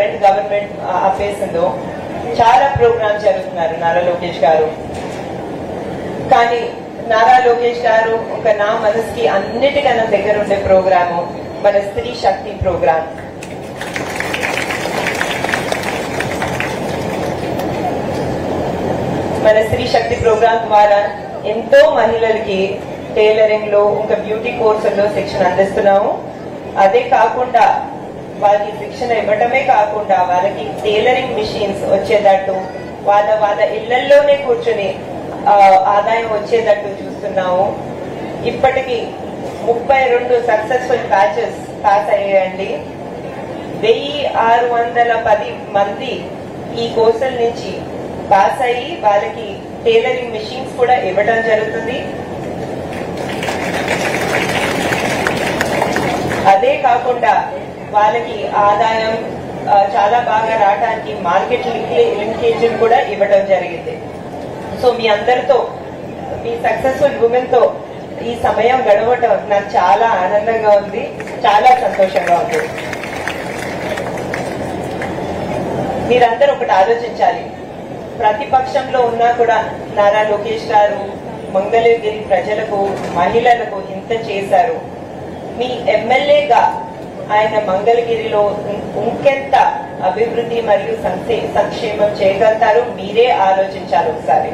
Current government ఆపేసిందో చాలా programmes జరుగుతున్నారు Nara Lokesh గారు. కానీ నారా లోకేష్ గారు ఒక నా మనసుకి అన్నిటికన్నా దగ్గర ఉండే ప్రోగ్రాము మన స్త్రీ శక్తి ప్రోగ్రామ్. మన స్త్రీ శక్తి ప్రోగ్రామ్ ద్వారా ఎంతో మహిళలకి టైలరింగ్ లో ఇంకా బ్యూటీ కోర్సుల్లో శిక్షణ అందిస్తున్నాము. అదే కాకుండా వాళ్ళకి శిక్షణ ఇవ్వటమే కాకుండా వాళ్ళకి టైలరింగ్ మిషన్స్ వచ్చేటట్టు వాళ్ళ ఇళ్లలోనే కూర్చొని ఆదాయం వచ్చేటట్టు చూస్తున్నాము. ఇప్పటికి 32 సక్సెస్ఫుల్ బ్యాచెస్ పాస్ అయ్యాయండి. 1610 మంది ఈ కోర్సుల నుంచి పాస్ అయ్యి వాళ్ళకి టైలరింగ్ మిషన్స్ కూడా ఇవ్వడం జరుగుతుంది. అదే కాకుండా వాళ్ళకి ఆదాయం చాలా బాగా రావడానికి మార్కెట్ లింకేజ్ కూడా ఇవ్వడం జరిగింది. సో మీ అందరితో, మీ సక్సెస్ఫుల్ ఉమెన్ తో ఈ సమయం గడవటం నాకు చాలా ఆనందంగా ఉంది, చాలా సంతోషంగా ఉంది. మీరందరూ ఒకటి ఆలోచించాలి, ప్రతిపక్షంలో ఉన్నా కూడా నారా లోకేష్ గారు మంగళగిరి ప్రజలకు, మహిళలకు ఇంత చేశారు. మీ ఎమ్మెల్యేగా ఆయన మంగళగిరిలో ఇంకెంత అభివృద్ధి మరియు సంక్షేమం చేయగలుగుతారు మీరే ఆలోచించాలి ఒకసారి.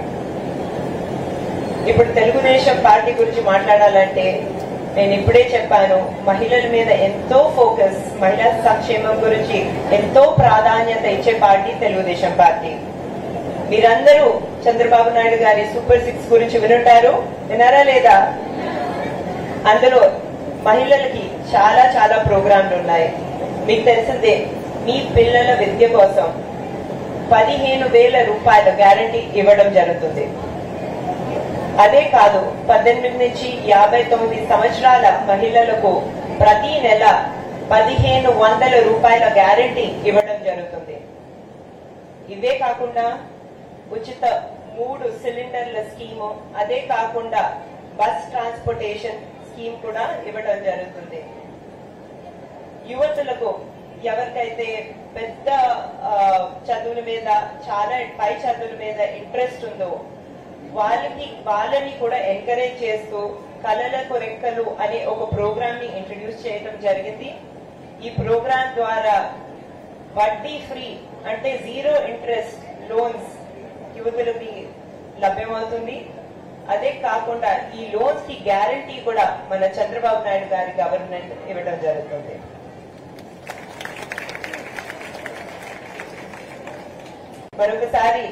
ఇప్పుడు తెలుగుదేశం పార్టీ గురించి మాట్లాడాలంటే నేను ఇప్పుడే చెప్పాను, మహిళల మీద ఎంతో ఫోకస్, మహిళా సంక్షేమం గురించి ఎంతో ప్రాధాన్యత ఇచ్చే పార్టీ తెలుగుదేశం పార్టీ. మీరందరూ చంద్రబాబు నాయుడు గారి సూపర్ 6 గురించి వినుంటారు, విన్నారా లేదా? అందులో మహిళలకి చాలా చాలా ప్రోగ్రాంలు ఉన్నాయి. మీకు తెలిసిందే, మీ పిల్లల విద్య కోసం 15,000 రూపాయల గ్యారంటీ ఇవ్వడం జరుగుతుంది. అదే కాదు, 18 నుంచి 59 సంవత్సరాల మహిళలకు ప్రతి నెల 1,500 రూపాయల గ్యారంటీ ఇవ్వడం జరుగుతుంది. ఇవే కాకుండా ఉచిత 3 సిలిండర్ల స్కీము, అదే కాకుండా బస్ ట్రాన్స్పోర్టేషన్ స్కీమ్ కూడా ఇవ్వడం జరుగుతుంది. యువతులకు ఎవరికైతే పెద్ద చదువుల మీద, చాలా పై చదువుల మీద ఇంట్రెస్ట్ ఉందో వాళ్ళని కూడా ఎంకరేజ్ చేస్తూ కళలకు రెక్కలు అనే ఒక ప్రోగ్రామ్ ని ఇంట్రడ్యూస్ చేయడం జరిగింది. ఈ ప్రోగ్రాం ద్వారా వడ్డీ ఫ్రీ అంటే 0 ఇంట్రెస్ట్ లోన్స్ యువతులకి లభ్యమవుతుంది. అదే కాకుండా ఈ లోన్స్ కి గ్యారంటీ కూడా మన చంద్రబాబు నాయుడు గారి గవర్నమెంట్ ఇవ్వడం జరుగుతుంది. మరొకసారి